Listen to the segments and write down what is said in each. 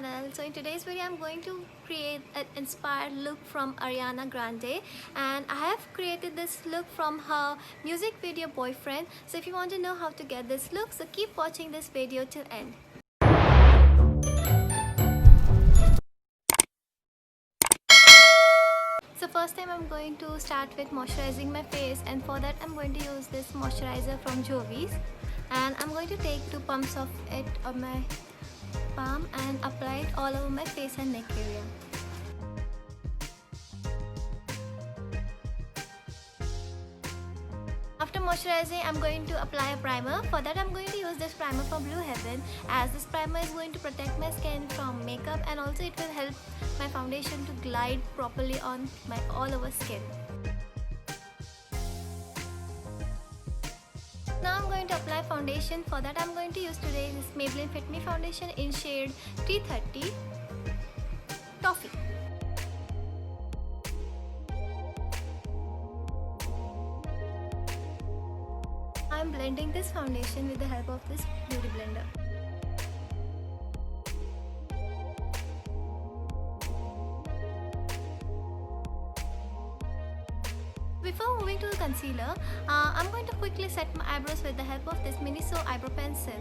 channel. So in today's video I'm going to create an inspired look from Ariana Grande, and I have created this look from her music video Boyfriend. So if you want to know how to get this look, so keep watching this video till end. So first time I'm going to start with moisturizing my face, and for that I'm going to use this moisturizer from Jovi's, and I'm going to take 2 pumps of it on my palm and apply it all over my face and neck area. After moisturizing, I'm going to apply a primer. For that I'm going to use this primer from Blue Heaven, as this primer is going to protect my skin from makeup, and also it will help my foundation to glide properly on my all over skin. Now I'm going to apply foundation. For that I'm going to use today this Maybelline Fit Me foundation in shade 330 Toffee. I'm blending this foundation with the help of this beauty blender. Before moving to the concealer, I'm going to quickly set my eyebrows with the help of this Miniso eyebrow pencil.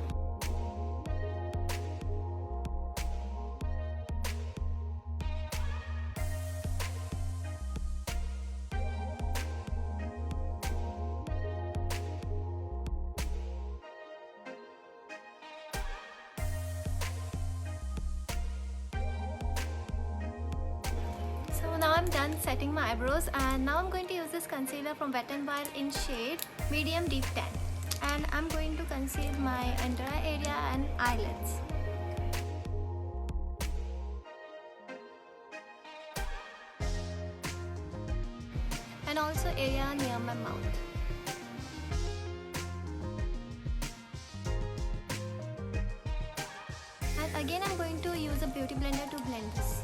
So now I'm done setting my eyebrows, and now I'm going to use this concealer from Wet n Wild in shade Medium Deep Tan, and I'm going to conceal my entire area and eyelids. And also area near my mouth. And again I'm going to use a beauty blender to blend this.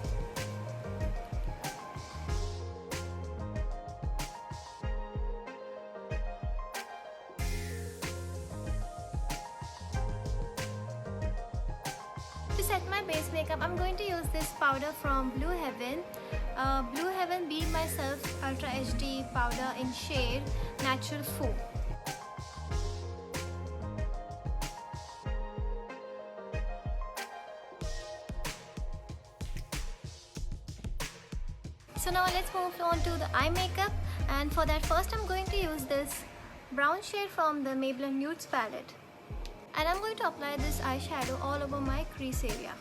To set my base makeup, I'm going to use this powder from Blue Heaven. Blue Heaven Be Myself Ultra HD powder in shade Natural Faux. So now let's move on to the eye makeup, and for that first I'm going to use this brown shade from the Maybelline Nudes palette. And I'm going to apply this eyeshadow all over my crease area.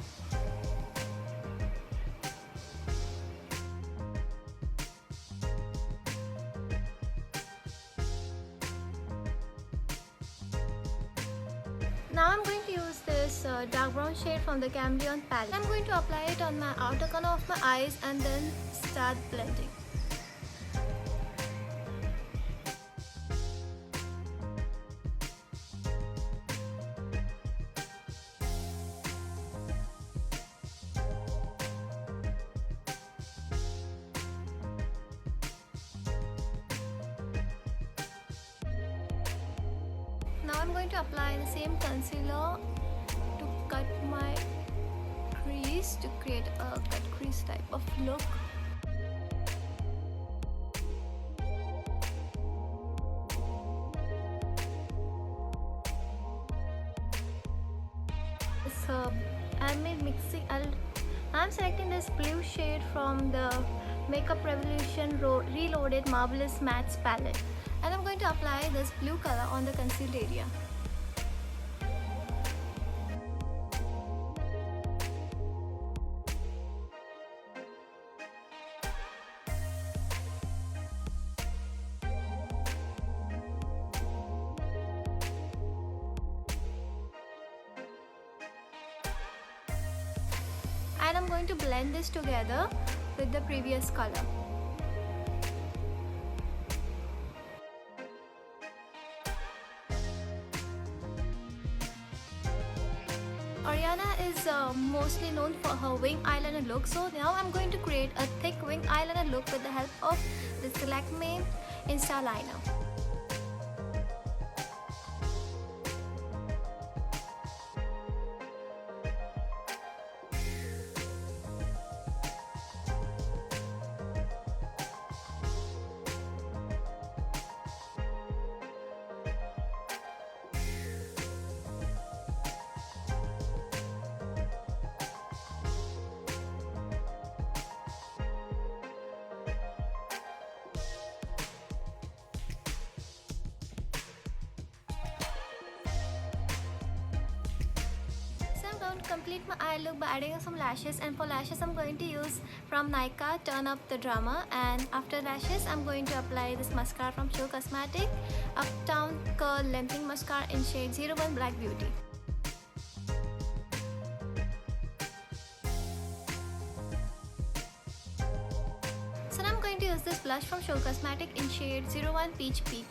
Now I'm going to use this dark brown shade from the Chameleon palette. I'm going to apply it on my outer corner of my eyes and then start blending. Now I'm going to apply the same concealer to cut my crease, to create a cut crease type of look. So I'm selecting this blue shade from the Makeup Revolution Reloaded Marvellous Mattes palette, and I'm going to apply this blue color on the concealed area. And I'm going to blend this together with the previous color. Ariana is mostly known for her wing eyeliner look, so now I'm going to create a thick wing eyeliner look with the help of this Lakme Insta-Liner. going to complete my eye look by adding some lashes, and for lashes I'm going to use from Nykaa Turn Up the Drama, and after lashes I'm going to apply this mascara from Cosmetic, Uptown Curl Lengthening Mascara in shade 01 Black Beauty. So now I'm going to use this blush from Cosmetic in shade 01 Peach Peak.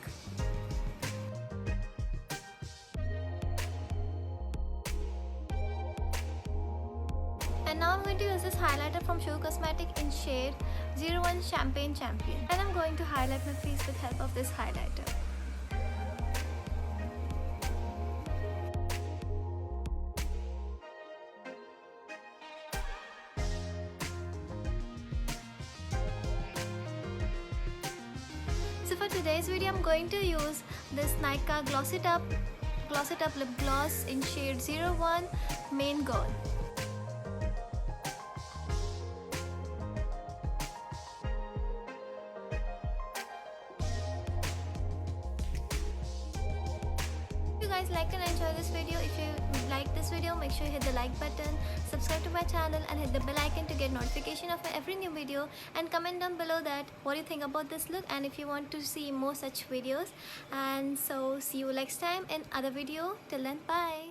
And now I'm going to use this highlighter from Cosmetic in shade 01 Champagne Champion. And I'm going to highlight my face with help of this highlighter. So for today's video, I'm going to use this Nykaa Gloss It Up Lip Gloss in shade 01 Main Girl. If you guys liked and enjoyed this video, if you like this video, make sure you hit the like button, subscribe to my channel and hit the bell icon to get notification of my every new video, and comment down below that what you think about this look and if you want to see more such videos. And so see you next time in other video. Till then, bye.